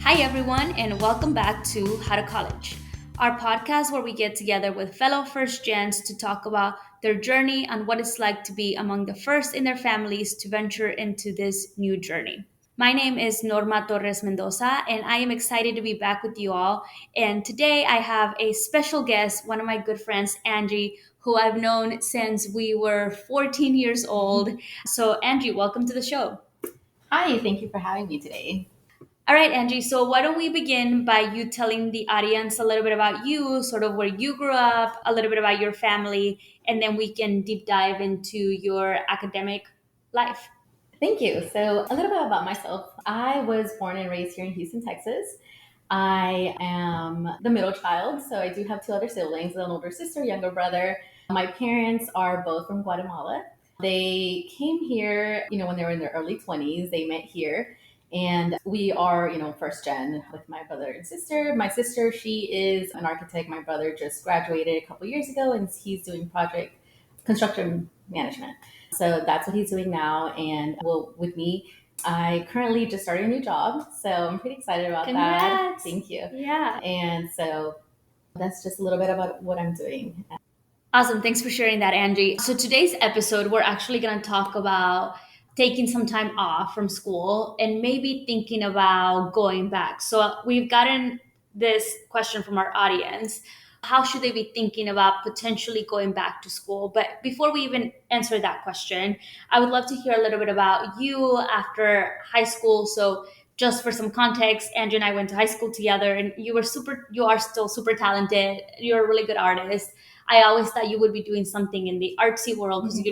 Hi, everyone, and welcome back to How to College, our podcast where we get together with fellow first gens to talk about their journey and what it's like to be among the first in their families to venture into this new journey. My name is Norma Torres Mendoza, and I am excited to be back with you all. And today I have a special guest, one of my good friends, Angie, who I've known since we were 14 years old. So, Angie, welcome to the show. Hi, thank you for having me today. All right, Angie. So, why don't we begin by you telling the audience a little bit about you, sort of where you grew up, a little bit about your family, and then we can deep dive into your academic life. Thank you. So, a little bit about myself. I was born and raised here in Houston, Texas. I am the middle child, so I do have two other siblings, an older sister, younger brother. My parents are both from Guatemala. They came here, when they were in their early 20s. They met here. And we are, first gen with my brother and sister. My sister, she is an architect. My brother just graduated a couple years ago and he's doing project construction management. So that's what he's doing now. And well, with me, I currently just started a new job. So I'm pretty excited about that. Congrats. Thank you. Yeah. And so that's just a little bit about what I'm doing. Awesome. Thanks for sharing that, Angie. So, today's episode, we're actually going to talk about taking some time off from school and maybe thinking about going back. So, we've gotten this question from our audience. How should they be thinking about potentially going back to school? But before we even answer that question, I would love to hear a little bit about you after high school. So, just for some context, Angie and I went to high school together, and you are still super talented. You're a really good artist. I always thought you would be doing something in the artsy world because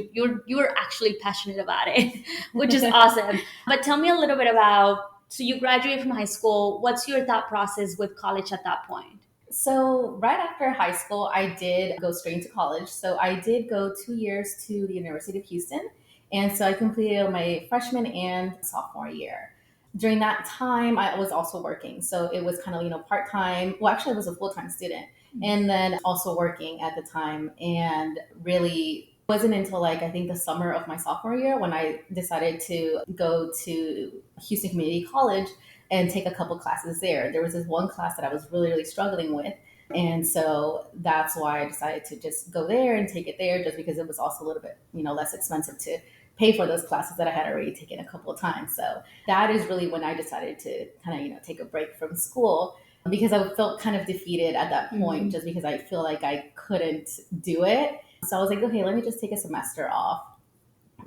you're actually passionate about it, which is awesome. But tell me a little bit about, so you graduated from high school. What's your thought process with college at that point? So right after high school, I did go straight into college. So I did go 2 years to the University of Houston. And so I completed my freshman and sophomore year. During that time, I was also working. So it was kind of, part-time. Well, actually, I was a full-time student and then also working at the time. And really wasn't until I think the summer of my sophomore year when I decided to go to Houston Community College and take a couple classes there. There was this one class that I was really, really struggling with. And so that's why I decided to just go there and take it there, just because it was also a little bit, less expensive to pay for those classes that I had already taken a couple of times. So that is really when I decided to kind of, take a break from school, because I felt kind of defeated at that point, just because I feel like I couldn't do it. So I was like, okay, let me just take a semester off.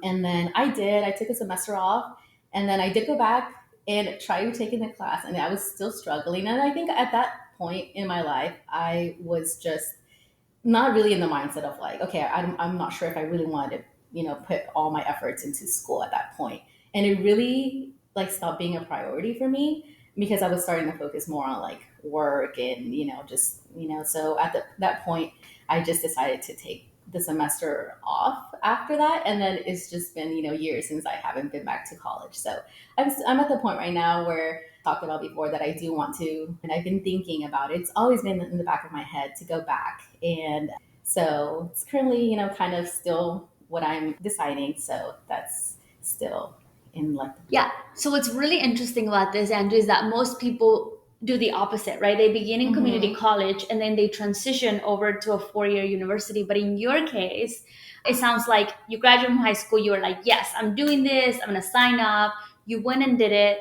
And then I did. I took a semester off, and then I did go back and try taking the class, and I was still struggling. And I think at that point in my life, I was just not really in the mindset of okay, I'm not sure if I really wanted to, put all my efforts into school at that point. And it really stopped being a priority for me, because I was starting to focus more on work and, so at that point, I just decided to take the semester off after that. And then it's just been, years since I haven't been back to college. So I'm at the point right now where I talked about before that I do want to, and I've been thinking about it. It's always been in the back of my head to go back. And so it's currently, kind of still what I'm deciding. So that's still in Yeah. So what's really interesting about this, Andrew, is that most people do the opposite, right? They begin in community college and then they transition over to a 4-year university. But in your case, it sounds like you graduated from high school, you were like, yes, I'm doing this, I'm going to sign up. You went and did it.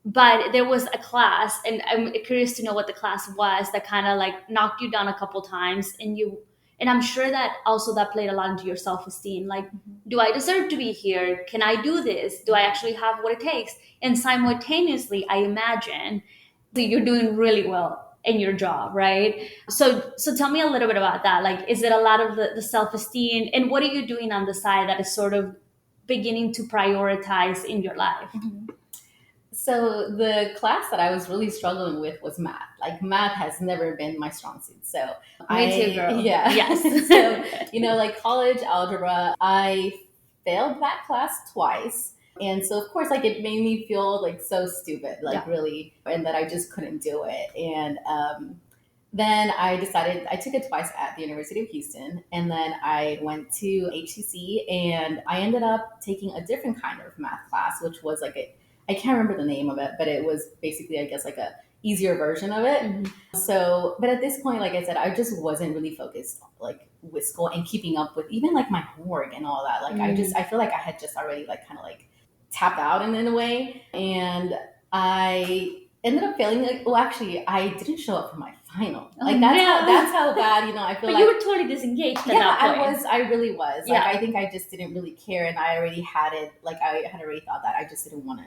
But there was a class, and I'm curious to know what the class was that kind of knocked you down a couple times, and I'm sure that also that played a lot into your self-esteem. Like, do I deserve to be here? Can I do this? Do I actually have what it takes? And simultaneously, I imagine that you're doing really well in your job, right? So tell me a little bit about that. Like, is it a lot of the self-esteem, and what are you doing on the side that is sort of beginning to prioritize in your life? So the class that I was really struggling with was math. Math has never been my strong suit. So Me too, girl. Yeah. Yes. So, college algebra, I failed that class twice. And so of course, it made me feel so stupid, Yeah. really, and that I just couldn't do it. And then I decided, I took it twice at the University of Houston, and then I went to HCC, and I ended up taking a different kind of math class, which was I can't remember the name of it, but it was basically, I guess, like a easier version of it. So, but at this point, like I said, I just wasn't really focused like with school and keeping up with even like my homework and all that. Like I feel like I had just already like kind of like tapped out in a way. And I ended up failing. Like, well, actually, I didn't show up for my final. Oh, Like no. that's how bad, I feel But like. you were totally disengaged at Yeah, that point. I really was. Yeah. Like, I think I just didn't really care, and I already had it. Like, I had already thought that I just didn't want to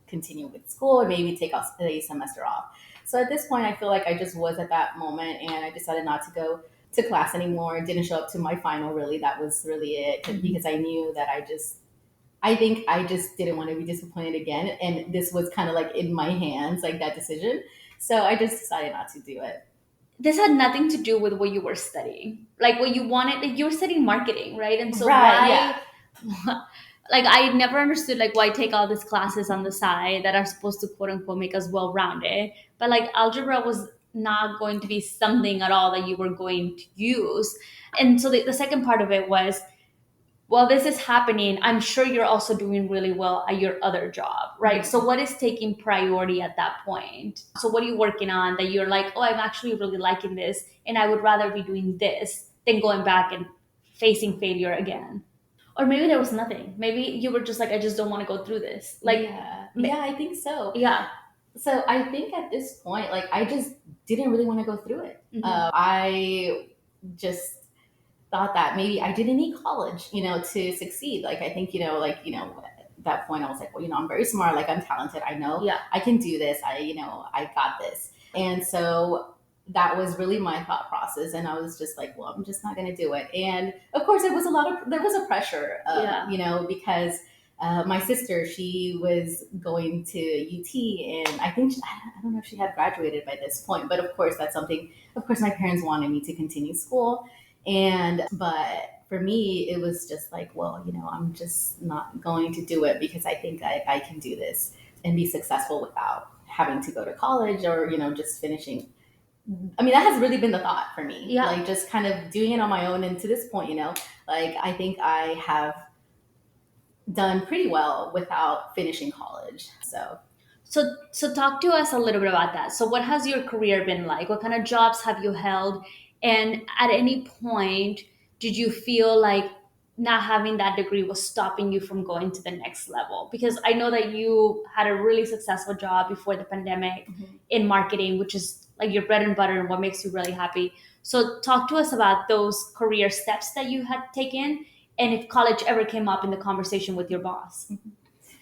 continue with school and maybe take a semester off. So at this point, I feel like I just was at that moment, and I decided not to go to class anymore. Didn't show up to my final. Really, that was really it, because I knew that I think I just didn't want to be disappointed again, and this was kind of like in my hands, like that decision. So I just decided not to do it. This had nothing to do with what you were studying. Like what you wanted, like you were studying marketing, right? And so Right, why, yeah. like I never understood like why take all these classes on the side that are supposed to quote unquote make us well rounded. But like algebra was not going to be something at all that you were going to use. And so the second part of it was, well, this is happening. I'm sure you're also doing really well at your other job, right? So what is taking priority at that point? So what are you working on that you're like, oh, I'm actually really liking this and I would rather be doing this than going back and facing failure again? Or maybe there was nothing. Maybe you were just like, I just don't want to go through this. Like, Yeah, I think so. yeah. So I think at this point, like I just didn't really want to go through it. I just thought that maybe I didn't need college, to succeed. Like I think, at that point I was like, well, I'm very smart, like I'm talented. I know I can do this. I got this. And so that was really my thought process. And I was just like, well, I'm just not going to do it. And of course there was a pressure, because my sister, she was going to UT, and I think I don't know if she had graduated by this point, but of course that's something. Of course, my parents wanted me to continue school, but for me, it was just like, well, I'm just not going to do it because I think I can do this and be successful without having to go to college or just finishing. I mean, that has really been the thought for me. Yeah. Like just kind of doing it on my own, and to this point, like I think I have done pretty well without finishing college. So talk to us a little bit about that. So what has your career been like? What kind of jobs have you held? And at any point, did you feel like not having that degree was stopping you from going to the next level? Because I know that you had a really successful job before the pandemic in marketing, which is like your bread and butter and what makes you really happy. So talk to us about those career steps that you had taken and if college ever came up in the conversation with your boss.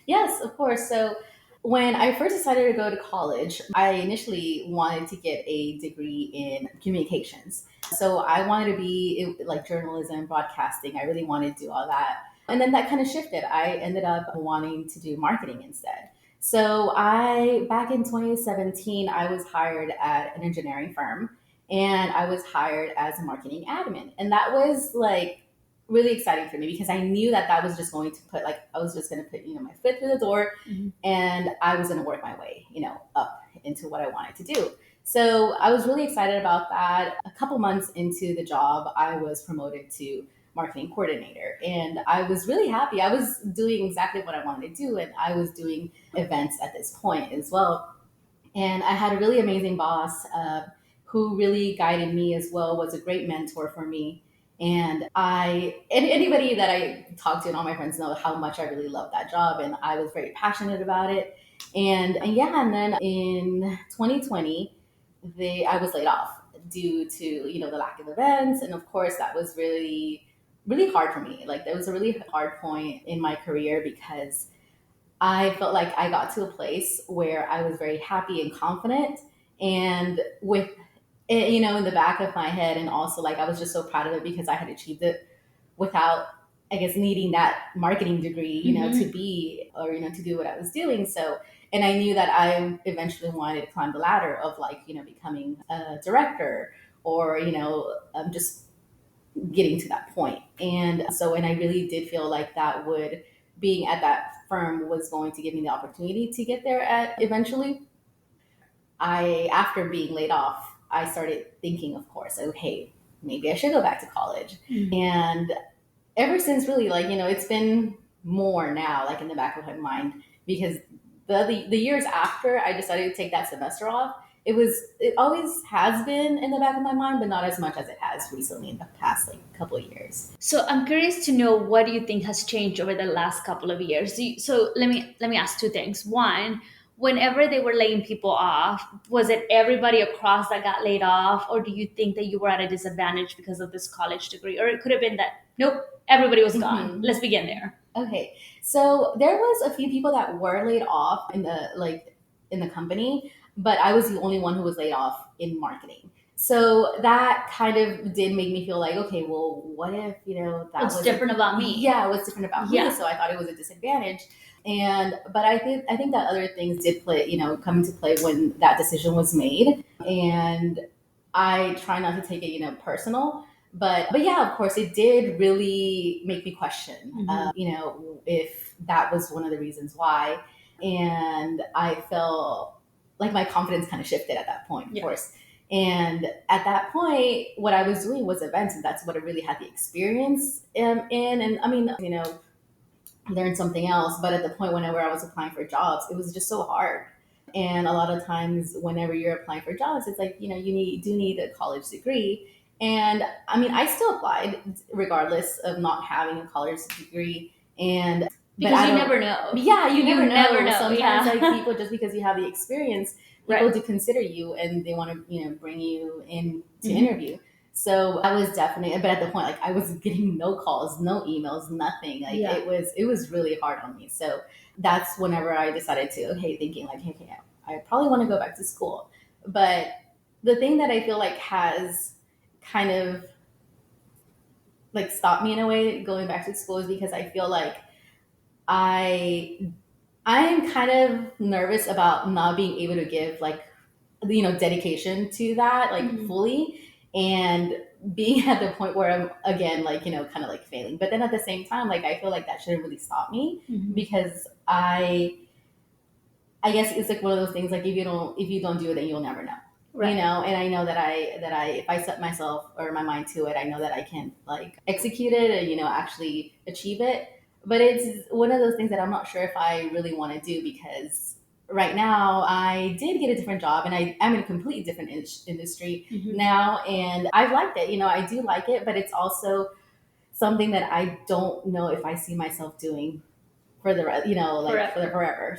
Yes, of course. So when I first decided to go to college, I initially wanted to get a degree in communications. So I wanted to be like journalism, broadcasting. I really wanted to do all that. And then that kind of shifted. I ended up wanting to do marketing instead. So back in 2017, I was hired at an engineering firm, and I was hired as a marketing admin. And that was like really exciting for me because I knew that was just going to I was just going to put, my foot through the door, and I was going to work my way, up into what I wanted to do. So I was really excited about that. A couple months into the job, I was promoted to marketing coordinator, and I was really happy. I was doing exactly what I wanted to do, and I was doing events at this point as well. And I had a really amazing boss, who really guided me as well, was a great mentor for me. And anybody that I talked to and all my friends know how much I really loved that job, and I was very passionate about it. And then in 2020, I was laid off due to the lack of events, and of course that was really really hard for me. Like, that was a really hard point in my career because I felt like I got to a place where I was very happy and confident, and with it, in the back of my head, and also like I was just so proud of it because I had achieved it without, I guess, needing that marketing degree, to be, or to do what I was doing. So, and I knew that I eventually wanted to climb the ladder of like becoming a director, or just getting to that point. And I really did feel like being at that firm was going to give me the opportunity to get there at eventually. After being laid off, I started thinking, of course, oh, hey, maybe I should go back to college. And ever since, really, like, it's been more now, like in the back of my mind, because the years after I decided to take that semester off, it always has been in the back of my mind, but not as much as it has recently in the past like couple of years. So I'm curious to know, what do you think has changed over the last couple of years? So let me ask two things. One, whenever they were laying people off, was it everybody across that got laid off, or do you think that you were at a disadvantage because of this college degree, or it could have been that nope, everybody was gone? Mhm. Let's begin there. Okay, so there was a few people that were laid off in the company, but I was the only one who was laid off in marketing. So that kind of did make me feel like, okay, well, what if that What's was different about me? yeah, what's different about me? Yeah. So I thought it was a disadvantage, and but I think that other things did play, come into play when that decision was made, and I try not to take it, personal. But yeah, of course, it did really make me question, Mhm. if that was one of the reasons why. And I felt like my confidence kind of shifted at that point, of Yeah. course. And at that point, what I was doing was events, and that's what I really had the experience in. And I mean, learn something else. But at the point whenever I was applying for jobs, it was just so hard. And a lot of times, whenever you're applying for jobs, it's like do need a college degree. And I mean, I still applied regardless of not having a college degree. And but Because I you don't. never know. Yeah, you never You know. never know. Sometimes, Yeah. like people, just because you have the experience, people Right. do consider you and they want to, bring you in to Mhm. interview. So I was definitely, but at the point, like I was getting no calls, no emails, nothing. Like Yeah. it was really hard on me. So that's whenever I decided to, okay, thinking like, okay, I probably want to go back to school. But the thing that I feel like has kind of like stopped me in a way going back to school is because I feel like I I'm kind of nervous about not being able to give like dedication to that like Mhm. fully, and being at the point where I'm again like kind of like failing. But then at the same time, like I feel like that shouldn't really stop me, Mhm. because I guess it's like one of those things, like if you don't do it, then you'll never know. Right. And I know that I if I set myself or my mind to it, I know that I can like execute it and actually achieve it. But it's one of those things that I'm not sure if I really want to do, because right now I did get a different job and I'm in a completely different industry Mhm. now, and I've liked it. I do like it, but it's also something that I don't know if I see myself doing for the like for the Forever. forever.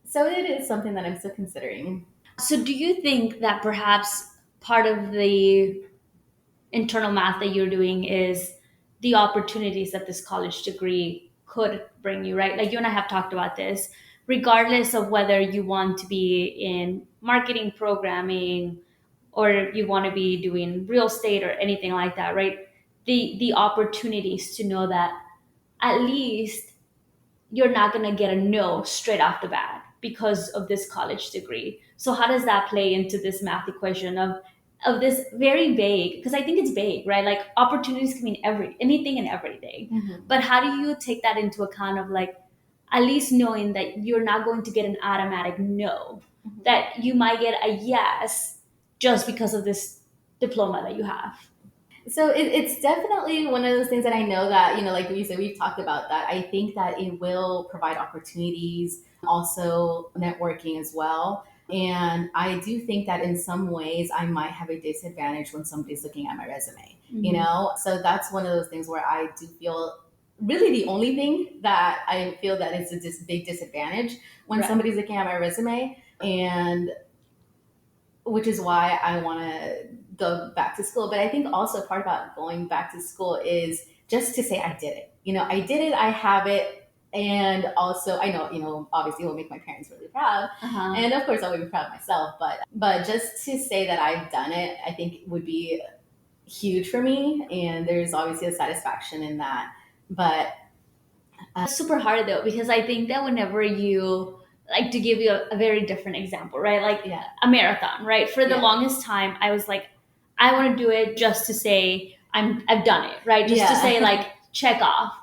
So it is something that I'm still considering. So do you think that perhaps part of the internal math that you're doing is the opportunities that this college degree could bring you, right? Like you and I have talked about this, regardless of whether you want to be in marketing, programming, or you want to be doing real estate or anything like that, right? The opportunities to know that at least you're not going to get a no straight off the bat because of this college degree. So how does that play into this math equation of this very vague, because I think it's vague, right? Like opportunities can mean anything and everything. Mm-hmm. But how do you take that into account of like at least knowing that you're not going to get an automatic no, Mm-hmm. that you might get a yes just because of this diploma that you have? So it's definitely one of those things that I know that, like you said, we've talked about that. I think that it will provide opportunities, also networking as well. And I do think that in some ways I might have a disadvantage when somebody's looking at my resume. So that's one of those things where I do feel really the only thing that I feel that is a big disadvantage when Right. somebody's looking at my resume. And which is why I want to go back to school. But I think also part about going back to school is just to say I did it. I did it, I have it. And also, I know, obviously it will make my parents really proud. Uh-huh. And of course, I'll be proud of myself. But just to say that I've done it, I think would be huge for me. And there's obviously a satisfaction in that. But It's super hard though, because I think that whenever you, like, to give you a very different example, right? Like yeah, a marathon, right? For the yeah, longest time, I was like, I want to do it just to say I've done it, right? Just to say yeah. like check off.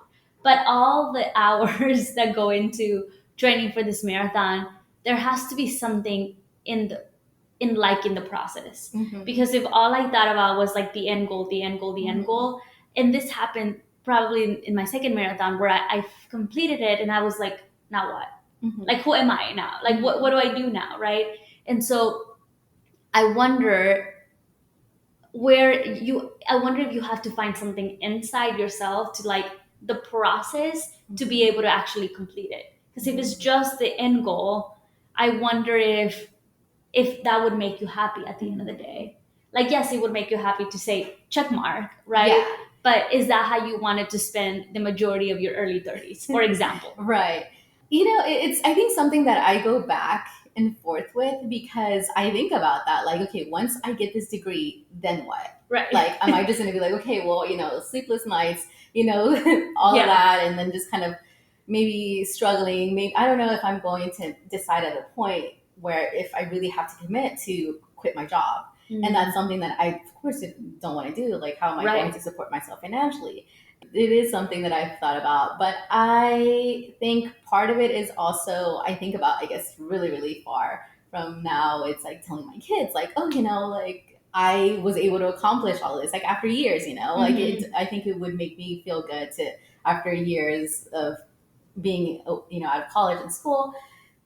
But all the hours that go into training for this marathon, there has to be something in the in the process. Mhm. Because if all I thought about was like the end goal, the end goal, the end Mhm. goal, and this happened probably in my second marathon where I completed it and I was like, now what? Like, who am I now? Like, what do I do now, right? And so I wonder I wonder if you have to find something inside yourself to like the process to be able to actually complete it. Because if it's just the end goal, I wonder if that would make you happy at the end of the day. Like, yes, it would make you happy to say check mark, right? Yeah. But is that how you wanted to spend the majority of your early 30s, for example? Right. It's, I think, something that I go back and forth with, because I think about that. Like, okay, once I get this degree, then what? Right. Like, am I just going to be like, okay, well, sleepless nights, all Yeah. of that, and then just kind of maybe struggling. Maybe, I don't know if I'm going to decide at a point where if I really have to commit to quit my job. And that's something that I, of course, don't want to do. Like, how am I going to support myself financially? It is something that I've thought about, but I think part of it is also, I think about, I guess, really, really far from now. It's like telling my kids, like, oh, like I was able to accomplish all this, like after years, like I think it would make me feel good to, after years of being, out of college and school,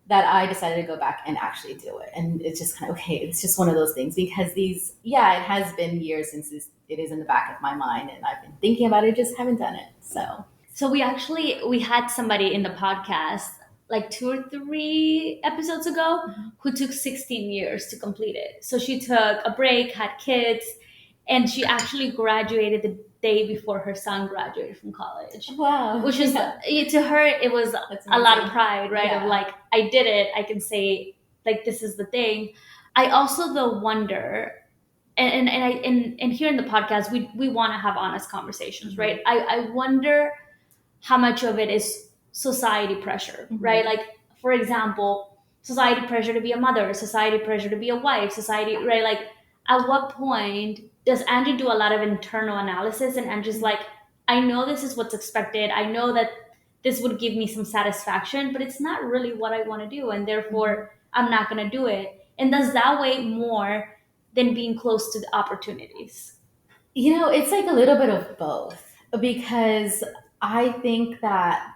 that I decided to go back and actually do it. And it's just kind of, okay, it's just one of those things, because it has been years since it is in the back of my mind, and I've been thinking about it, just haven't done it. So we had somebody in the podcast like 2 or 3 episodes ago who took 16 years to complete it. So she took a break, had kids, and she actually graduated the day before her son graduated from college. Wow. Which is, to her, it was a lot of pride, right? Yeah. Of like, I did it. I can say, like, this is the thing. I also, though, wonder, and here in the podcast, we want to have honest conversations, right? I wonder how much of it is society pressure, right? Like, for example, society pressure to be a mother, society pressure to be a wife, society, right? Like, at what point does Angie do a lot of internal analysis, and Angie's like, I know this is what's expected. I know that this would give me some satisfaction, but it's not really what I want to do, and therefore I'm not going to do it. And does that weigh more than being close to the opportunities? It's like a little bit of both, because I think that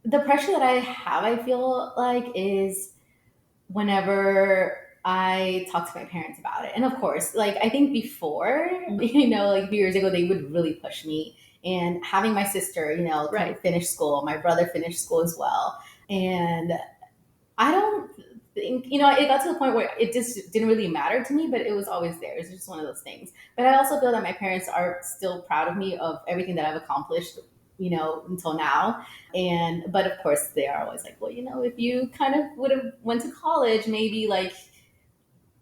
the pressure that I have, I feel like, is whenever I talk to my parents about it. And of course, like, I think before, like a few years ago, they would really push me. And having my sister, kind of finish school, my brother finished school as well. And I don't think, it got to the point where it just didn't really matter to me, but it was always there. It's just one of those things. But I also feel that my parents are still proud of me, of everything that I've accomplished, until now. But of course they are always like, well, if you kind of would have went to college, maybe like,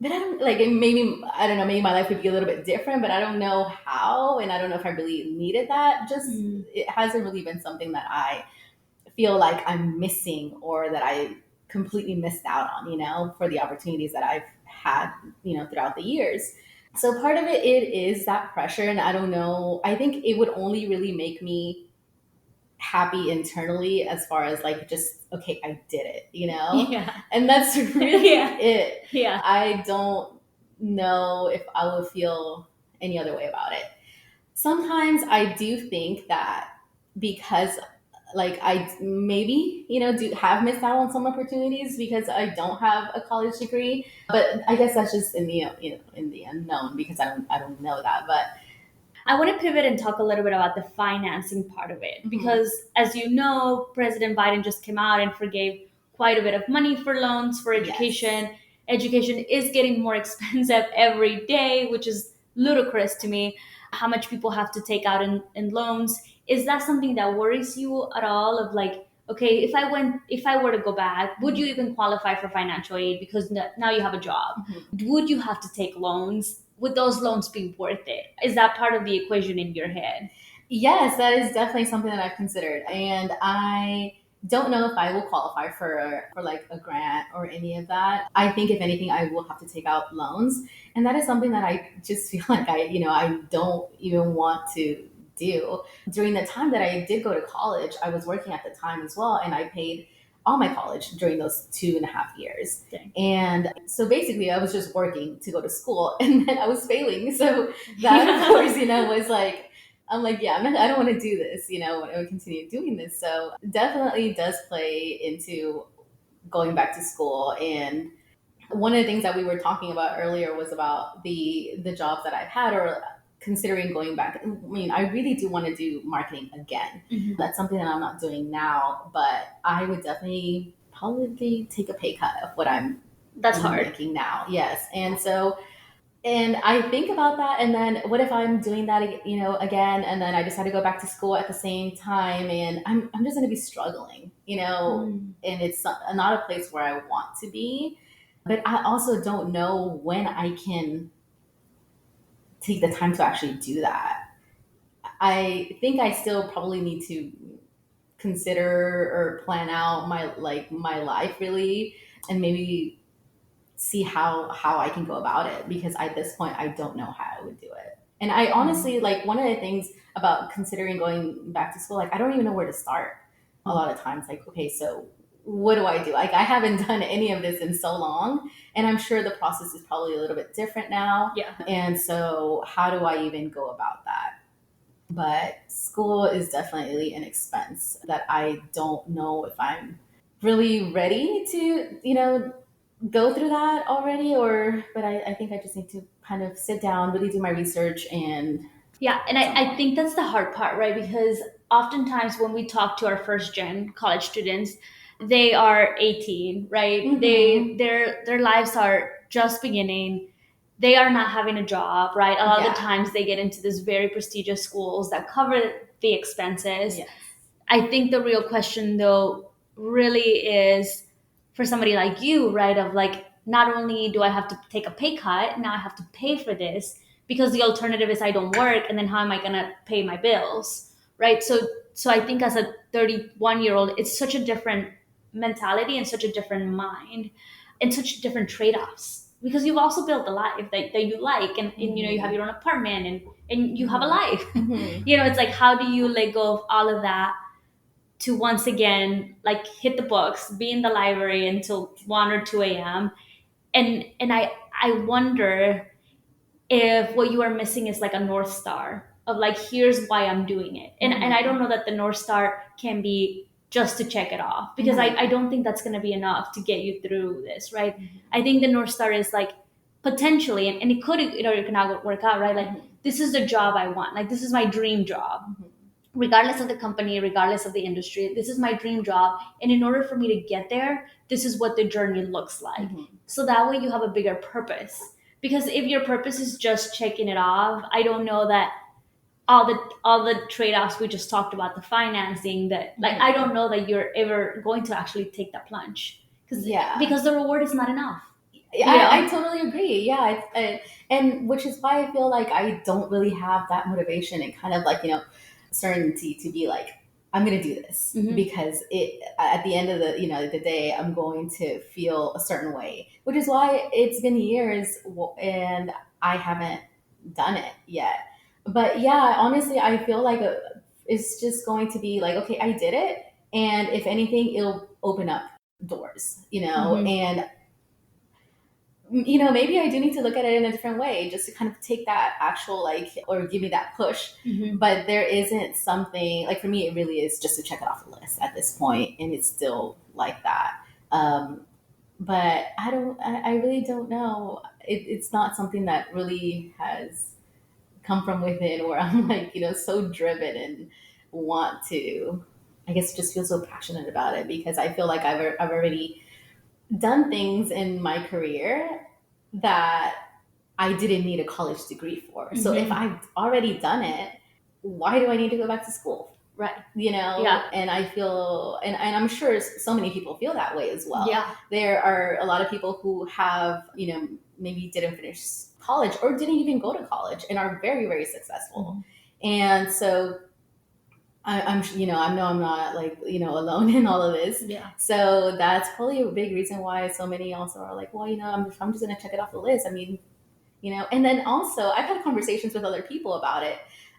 but I don't like, maybe, I don't know, maybe my life would be a little bit different, but I don't know how. And I don't know if I really needed that. Just, it hasn't really been something that I feel like I'm missing, or that I completely missed out on, for the opportunities that I've had, throughout the years. So part of it is that pressure. And I don't know, I think it would only really make me happy internally, as far as like, just, okay, I did it, Yeah. And that's really it. Yeah. I don't know if I will feel any other way about it. Sometimes I do think that, because like I maybe, do have missed out on some opportunities because I don't have a college degree, but I guess that's just in the, in the unknown, because I don't know that. But I want to pivot and talk a little bit about the financing part of it, because as you know, President Biden just came out and forgave quite a bit of money for loans for education. Yes. Education is getting more expensive every day, which is ludicrous to me, how much people have to take out in loans. Is that something that worries you at all, of like, okay, if I were to go back, would you even qualify for financial aid because now you have a job? Would you have to take loans? Would those loans be worth it? Is that part of the equation in your head? Yes, that is definitely something that I've considered. And I don't know if I will qualify for like a grant or any of that. I think if anything, I will have to take out loans. And that is something that I just feel like I don't even want to do. During the time that I did go to college, I was working at the time as well, and I paid all my college during those 2.5 years. Okay. And so basically I was just working to go to school, and then I was failing. So that, of course, was like, I'm like, yeah, I don't want to do this, I would continue doing this. So definitely does play into going back to school. And one of the things that we were talking about earlier was about the jobs that I've had or considering going back. I mean, I really do want to do marketing again. Mhm. That's something that I'm not doing now, but I would definitely probably take a pay cut of what I'm That's hard. making now. Yes. And so, and I think about that, and then what if I'm doing that, again, and then I decide to go back to school at the same time, and I'm just going to be struggling, Mm. and it's not a place where I want to be. But I also don't know when I can take the time to actually do that. I think I still probably need to consider or plan out my life really, and maybe see how I can go about it, because at this point I don't know how I would do it. And I honestly, like, one of the things about considering going back to school, like, I don't even know where to start a lot of times. Like, okay, so what do I do? Like, I haven't done any of this in so long, and I'm sure the process is probably a little bit different now. Yeah. And so how do I even go about that? But school is definitely an expense that I don't know if I'm really ready to, go through that already, but I think I just need to kind of sit down, really do my research and Yeah, and I think that's the hard part, right? Because oftentimes when we talk to our first gen college students, they are 18, right? Their lives are just beginning. They are not having a job, right? A lot of the times they get into this very prestigious schools that cover the expenses. Yes. I think the real question though really is for somebody like you, right? Of like, not only do I have to take a pay cut, now I have to pay for this because the alternative is I don't work, and then how am I going to pay my bills, right? So I think as a 31-year-old, it's such a different mentality and such a different mind and such different trade-offs because you've also built a life that you like, and you have your own apartment and you have a life. It's like, how do you let go of all of that to once again like hit the books, be in the library until 1 or 2 a.m. And I wonder if what you are missing is like a north star of like, here's why I'm doing it. And I don't know that the north star can be just to check it off, because I don't think that's going to be enough to get you through this, right? I think the north star is like potentially, and it could, it could not work out, right? Like, this is the job I want, like this is my dream job, regardless of the company, regardless of the industry. This is my dream job. And in order for me to get there, this is what the journey looks like. So that way you have a bigger purpose. Because if your purpose is just checking it off, I don't know that all the trade-offs we just talked about, the financing, that like, I don't know that you're ever going to actually take that plunge. Because the reward is not enough. I totally agree. Yeah. And which is why I feel like I don't really have that motivation and kind of like, certainty to be like, I'm going to do this because at the end of the day, I'm going to feel a certain way, which is why it's been years and I haven't done it yet. But yeah, honestly, I feel like it's just going to be like, okay, I did it. And if anything, it'll open up doors, and maybe I do need to look at it in a different way just to kind of take that actual, like, or give me that push. But there isn't something, like, for me, it really is just to check it off the list at this point, and it's still like that. But I really don't know. It's not something that really has come from within where I'm like, so driven and want to, I guess, just feel so passionate about it, because I feel like I've already done things in my career that I didn't need a college degree for. So if I've already done it, why do I need to go back to school? Right. Yeah. And I feel, and I'm sure so many people feel that way as well. Yeah. There are a lot of people who have, maybe didn't finish college or didn't even go to college and are very, very successful. And so I know I'm not like, alone in all of this. Yeah. So that's probably a big reason why so many also are like, well, I'm just going to check it off the list. I mean, and then also I've had conversations with other people about it,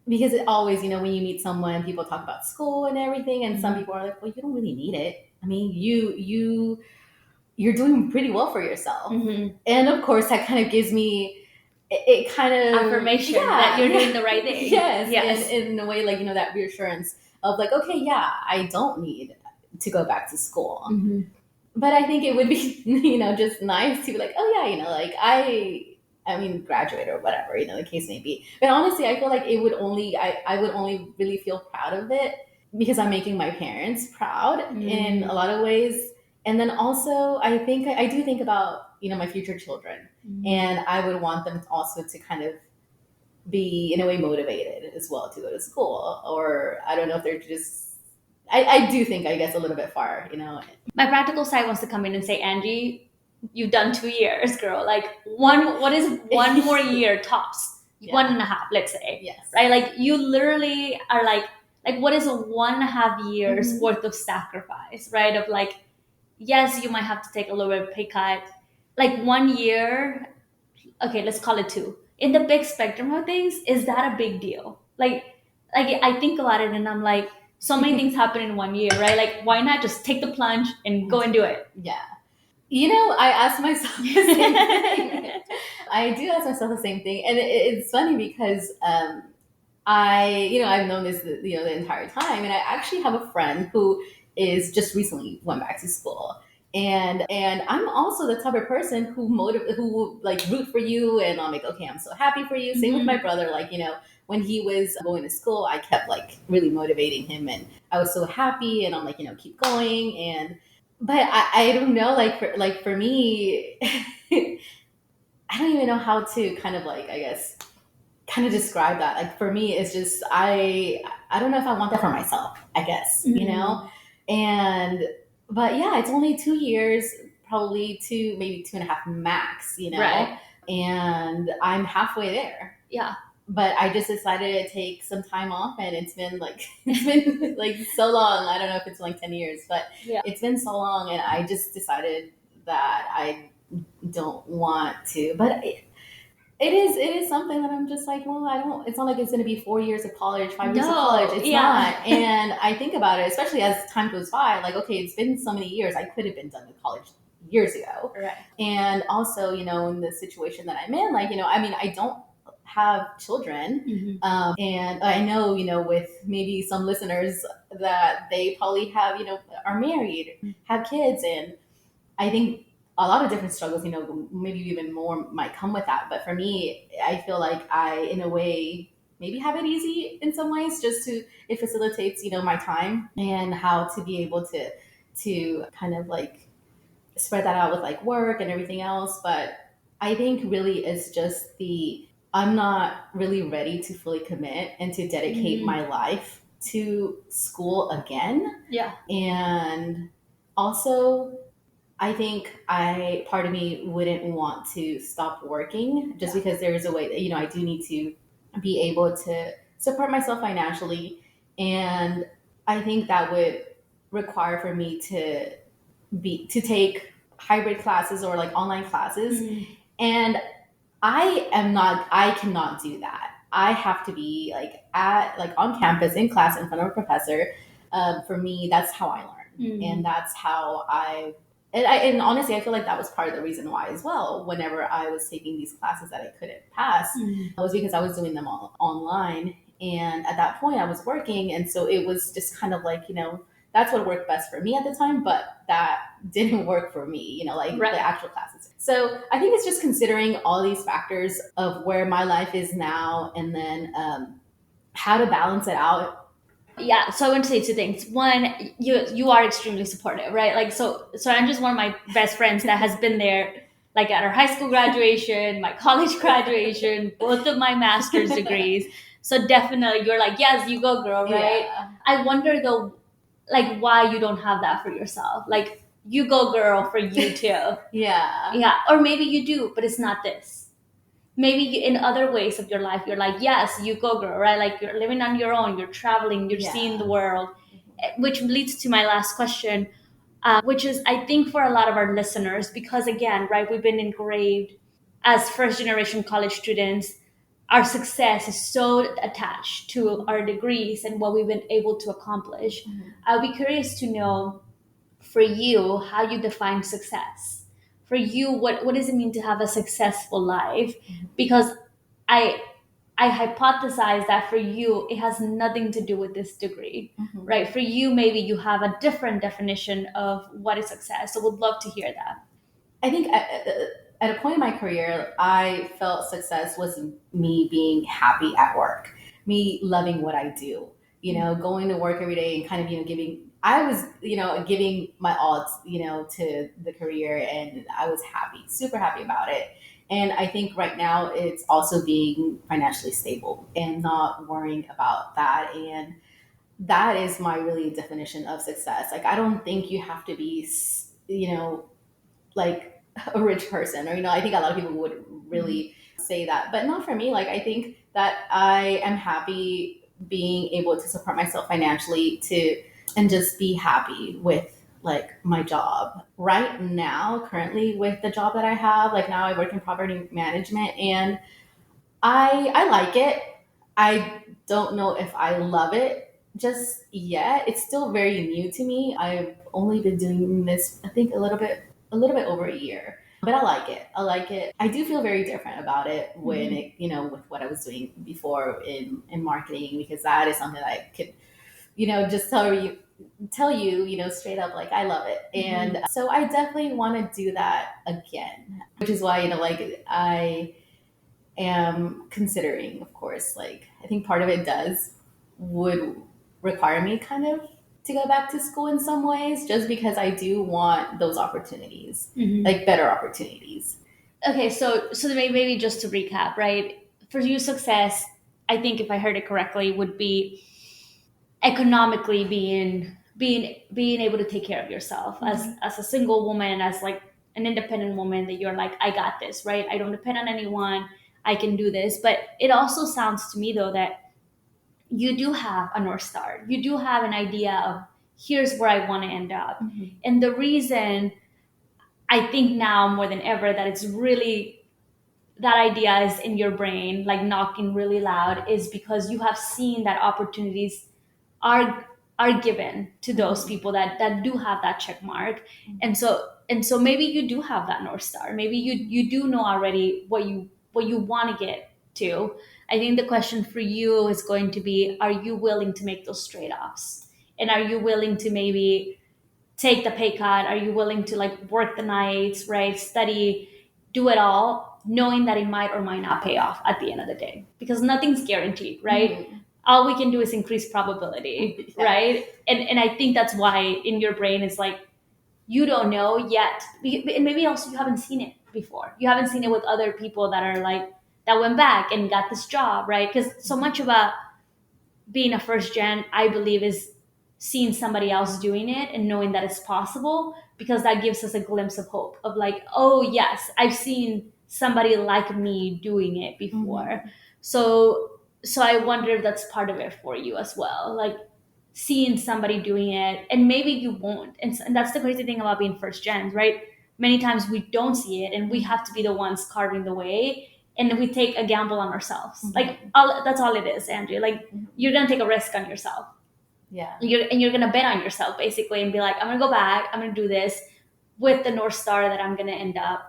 because it always, when you meet someone, people talk about school and everything. And some people are like, well, you don't really need it. I mean, you're doing pretty well for yourself. And of course that kind of gives me, it kind of affirmation that you're doing the right thing. Yes. And in a way, like, that reassurance of like, okay, yeah, I don't need to go back to school. but I think it would be, just nice to be like, oh yeah, like I mean, graduate or whatever, the case may be. But honestly, I feel like I would only really feel proud of it because I'm making my parents proud in a Mm. lot of ways. And then also, I do think about, my future children, Mm. and I would want them also to kind of be in a way motivated as well to go to school. Or I don't know if they're just, I do think, I guess, a little bit far. My practical side wants to come in and say, Angie, you've done 2 years, girl. Like what is one more year tops? One Yeah. and a half, let's say, Yes. right? Like you literally are like what is a 1.5 years Mhm. worth of sacrifice, right? Of like, yes, you might have to take a little bit of pay cut. Like 1 year, okay, let's call it two. In the big spectrum of things, is that a big deal? Like I think about it and I'm like, so many things happen in 1 year, right? Like why not just take the plunge and go and do it? Yeah. I ask myself the same thing. I do ask myself the same thing, and it's funny because I've known this, the entire time, and I actually have a friend who is just recently went back to school, and I'm also the type of person who will like root for you, and I'm like, okay, I'm so happy for you. Same with my Mhm. brother, like when he was going to school, I kept like really motivating him, and I was so happy, and I'm like, keep going, and but I don't know, like for me, I don't even know how to kind of like, I guess, kind of describe that. Like for me, it's just I don't know if I want that for myself, I guess, Mhm. and but yeah, it's only 2 years, probably two, maybe two and a half max, Right. and I'm halfway there. Yeah. But I just decided to take some time off, and it's been like it's been like so long. I don't know if it's like 10 years, but Yeah. it's been so long, and I just decided that I don't want to. But it is something that I'm just like, well, I don't. It's not like it's going to be 4 years of college, 5 years of college. No. It's Yeah. not. And I think about it, especially as time goes by. Like, okay, it's been so many years. I could have been done with college years ago. Right. And also, in the situation that I'm in, like, I mean, I don't have children, Mhm. and I know, with maybe some listeners that they probably have, are married, have kids, and I think a lot of different struggles, maybe even more might come with that. But for me, I feel like I, in a way, maybe have it easy in some ways, just it facilitates, my time and how to be able to kind of like spread that out with like work and everything else. But I think really it's just I'm not really ready to fully commit and to dedicate Mhm. my life to school again. Yeah. And also, I think part of me wouldn't want to stop working just Yeah. because there is a way that, I do need to be able to support myself financially. And I think that would require for me to take hybrid classes or like online classes. Mhm. And I cannot do that. I have to be like on campus in class in front of a professor. For me, that's how I learn, and Mhm. that's how and honestly, I feel like that was part of the reason why as well. Whenever I was taking these classes that I couldn't pass, Mhm. was because I was doing them all online, and at that point, I was working, and so it was just kind of like that's what worked best for me at the time, but that didn't work for me, like the Right. actual classes. So I think it's just considering all these factors of where my life is now, and then how to balance it out. Yeah, so I want to say two things. One, you are extremely supportive, right? Like so I'm just one of my best friends that has been there, like at our high school graduation, my college graduation, both of my master's degrees. So definitely you're like, yes, you go girl, right? Yeah. I wonder though, like why you don't have that for yourself. Like you go girl for you too. Yeah. Yeah, or maybe you do, but it's not this. Maybe in other ways of your life you're like, yes, you go girl, right? Like you're living on your own, you're traveling, you're seeing the Yeah. world. Which leads to my last question, which is I think for a lot of our listeners, because again, right, we've been engraved as first generation college students, our success is so attached to our degrees and what we've been able to accomplish. Mhm. I'll be curious to know for you how you define success. For you, what does it mean to have a successful life? Because I I hypothesize that for you, it has nothing to do with this degree, Mhm. right? For you, maybe you have a different definition of what is success. So would love to hear that. I think at a point in my career, I felt success was me being happy at work, me loving what I do, going to work every day and kind of, I was, giving my all, to the career, and I was happy, super happy about it. And I think right now it's also being financially stable and not worrying about that. And that is my really definition of success. Like, I don't think you have to be, like a rich person, or I think a lot of people would really say that, but not for me. Like, I think that I am happy being able to support myself financially, to and just be happy with like my job right now, currently, with the job that I have. Like, now I work in property management, and I like it. I don't know if I love it just yet. It's still very new to me. I've only been doing this, I think, a little bit over a year. But I like it. I like it. I do feel very different about it when Mhm. it, with what I was doing before in marketing, because that is something that I could, just tell you, straight up, like, I love it. And so I definitely want to do that again, which is why, like, I am considering, of course, like, I think part of it would require me kind of to go back to school in some ways, just because I do want those opportunities, Mhm. like better opportunities. Okay, so maybe just to recap, right? For you, success, I think if I heard it correctly, would be economically being able to take care of yourself as a single woman, as like an independent woman, that you're like, I got this, right? I don't depend on anyone. I can do this. But it also sounds to me though that you do have a north star. You do have an idea of here's where I want to end up. Mhm. And the reason I think now more than ever that it's really that idea is in your brain, like knocking really loud, is because you have seen that opportunities are are given to those Mhm. people that do have that check mark. And so maybe you do have that north star. Maybe you do know already what you want to get to. I think the question for you is going to be, are you willing to make those trade-offs? And are you willing to maybe take the pay cut? Are you willing to like work the nights, right? Study, do it all, knowing that it might or might not pay off at the end of the day? Because nothing's guaranteed, right? Mhm. All we can do is increase probability, Yeah. right? And I think that's why in your brain it's like you don't know yet. And maybe also you haven't seen it before. You haven't seen it with other people that are like that went back and got this job, right? Because so much about being a first gen, I believe, is seeing somebody else doing it and knowing that it's possible, because that gives us a glimpse of hope of like, oh yes, I've seen somebody like me doing it before. Mhm. So I wonder if that's part of it for you as well, like seeing somebody doing it, and maybe you won't. And that's the crazy thing about being first gens, right? Many times we don't see it, and we have to be the ones carving the way, and we take a gamble on ourselves. Like Mhm. that's all it is, Andrew. Like Mhm. you're gonna take a risk on yourself. Yeah. You're gonna bet on yourself basically, and be like, I'm gonna go back. I'm gonna do this with the north star that I'm gonna end up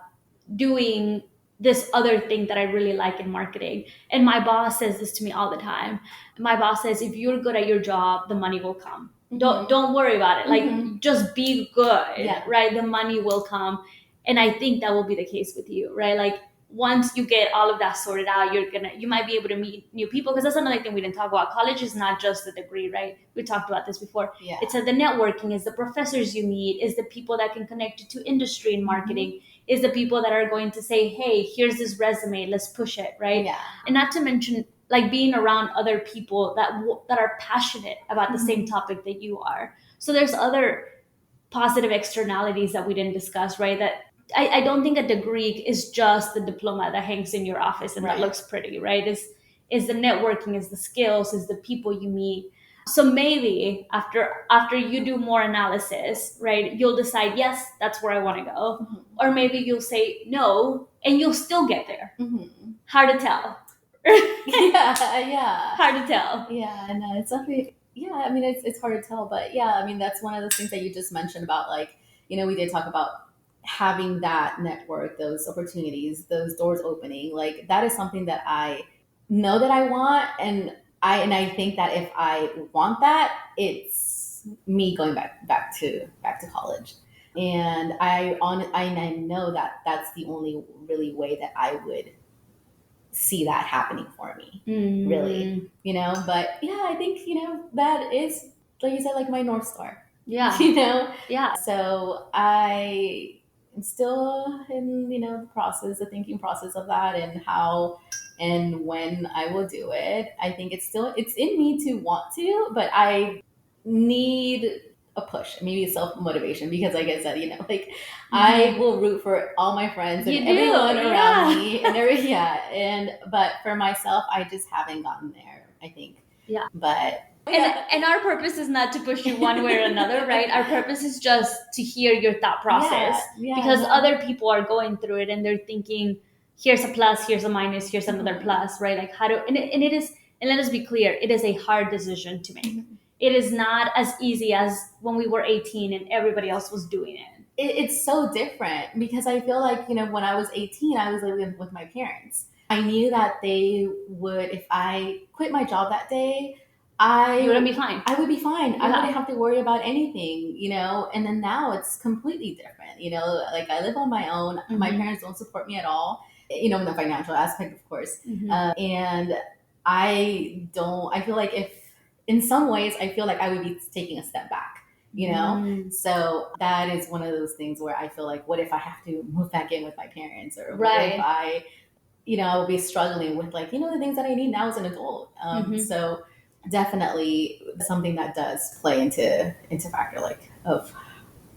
doing this other thing that I really like in marketing. And my boss says this to me all the time. My boss says, if you're good at your job, the money will come. Don't Mhm. don't worry about it. Mhm. Like just be good, Yeah. right? The money will come. And I think that will be the case with you, right? Like once you get all of that sorted out, you might be able to meet new people, because that's another thing we didn't talk about. College is not just the degree, right? We talked about this before. Yeah. It's the networking, is the professors you meet, is the people that can connect you to industry and Mhm. marketing, is the people that are going to say, hey, here's this resume, let's push it, right? Yeah. And not to mention like being around other people that are passionate about the same Mhm. topic that you are. So there's other positive externalities that we didn't discuss, right? That I don't think a degree is just the diploma that hangs in your office and that Right. looks pretty, right? Is the networking, is the skills, is the people you meet. So maybe after you do more analysis, right, you'll decide, yes, that's where I want to go. Mhm. Or maybe you'll say no and you'll still get there. Mhm. Hard to tell. Yeah. Yeah. Hard to tell. Yeah, and it's definitely, yeah. I mean, it's hard to tell, but yeah, I mean, that's one of the things that you just mentioned about, like, we did talk about having that network, those opportunities, those doors opening. Like, that is something that I know that I want, and I think that if I want that, it's me going back to college. And I know that that's the only really way that I would see that happening for me, really, but yeah, I think, that is, like you said, like my North Star. Yeah. Yeah. So I am still in, the thinking process of that, and how and when I will do it. I think it's in me to want to, but I need a push, maybe self motivation, because like I said, like I will root for all my friends and You do, everyone around yeah. me, but for myself, I just haven't gotten there, I think. Yeah. But and our purpose is not to push you one way or another, right? Our purpose is just to hear your thought process, because other people are going through it and they're thinking, here's a plus, here's a minus, here's another plus, right? Like how do and it is, and let us be clear, it is a hard decision to make. It is not as easy as when we were 18 and everybody else was doing it. It's so different, because I feel like, when I was 18, I was living with my parents. I knew that they would, if I quit my job that day, You wouldn't be fine. I would be fine. I Yeah. wouldn't have to worry about anything, and then now it's completely different, like I live on my own. My parents don't support me at all, in the financial aspect, of course. And I feel like, if in some ways, I feel like I would be taking a step back, so that is one of those things where I feel like, what if I have to move back in with my parents, or what if I will be struggling with, like, the things that I need now as an adult. So definitely something that does play into factor, like, of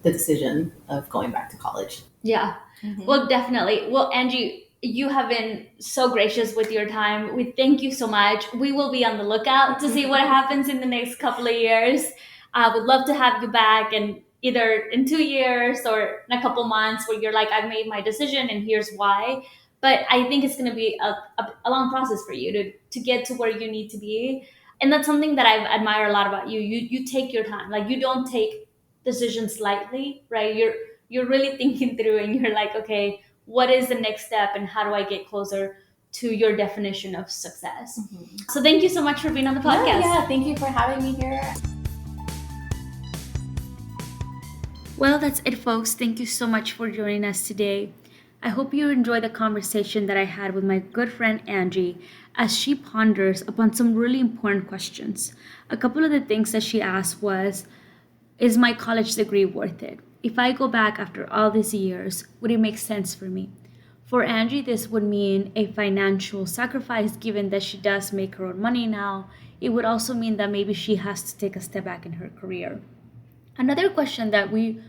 the decision of going back to college. Yeah. Well, definitely. Well, Angie, you have been so gracious with your time. We thank you so much. We will be on the lookout to see what happens in the next couple of years. I would love to have you back, and either in 2 years or in a couple months, where you're like, I've made my decision and here's why. But I think it's going to be a long process for you to get to where you need to be. And that's something that I admire a lot about you. You take your time. Like, you don't take decisions lightly, right? You're really thinking through, and you're like, okay, what is the next step and how do I get closer to your definition of success? So thank you so much for being on the podcast. Yeah, thank you for having me here. Well, that's it, folks. Thank you so much for joining us today. I hope you enjoy the conversation that I had with my good friend Angie, as she ponders upon some really important questions. A couple of the things that she asked was, is my college degree worth it? If I go back after all these years, would it make sense for me? For Angie, this would mean a financial sacrifice, given that she does make her own money now. It would also mean that maybe she has to take a step back in her career. Another question that we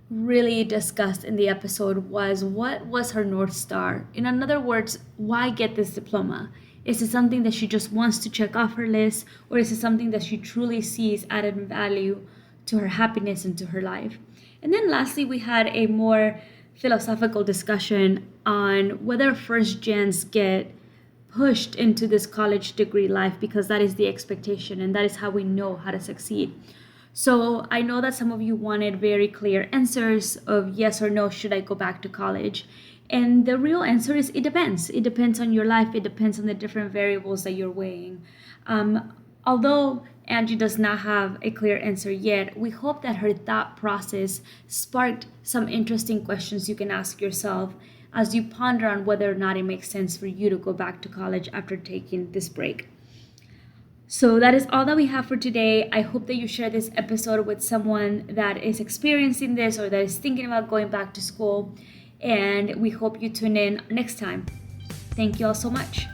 really discussed in the episode was, what was her North Star? In other words, why get this diploma? Is it something that she just wants to check off her list, or is it something that she truly sees added value to her happiness and to her life? And then lastly, we had a more philosophical discussion on whether first gens get pushed into this college degree life because that is the expectation and that is how we know how to succeed. So I know that some of you wanted very clear answers of yes or no, should I go back to college? And the real answer is it depends. It depends on your life. It depends on the different variables that you're weighing. Although Angie does not have a clear answer yet, we hope that her thought process sparked some interesting questions you can ask yourself as you ponder on whether or not it makes sense for you to go back to college after taking this break. So that is all that we have for today. I hope that you share this episode with someone that is experiencing this or that is thinking about going back to school. And we hope you tune in next time. Thank you all so much.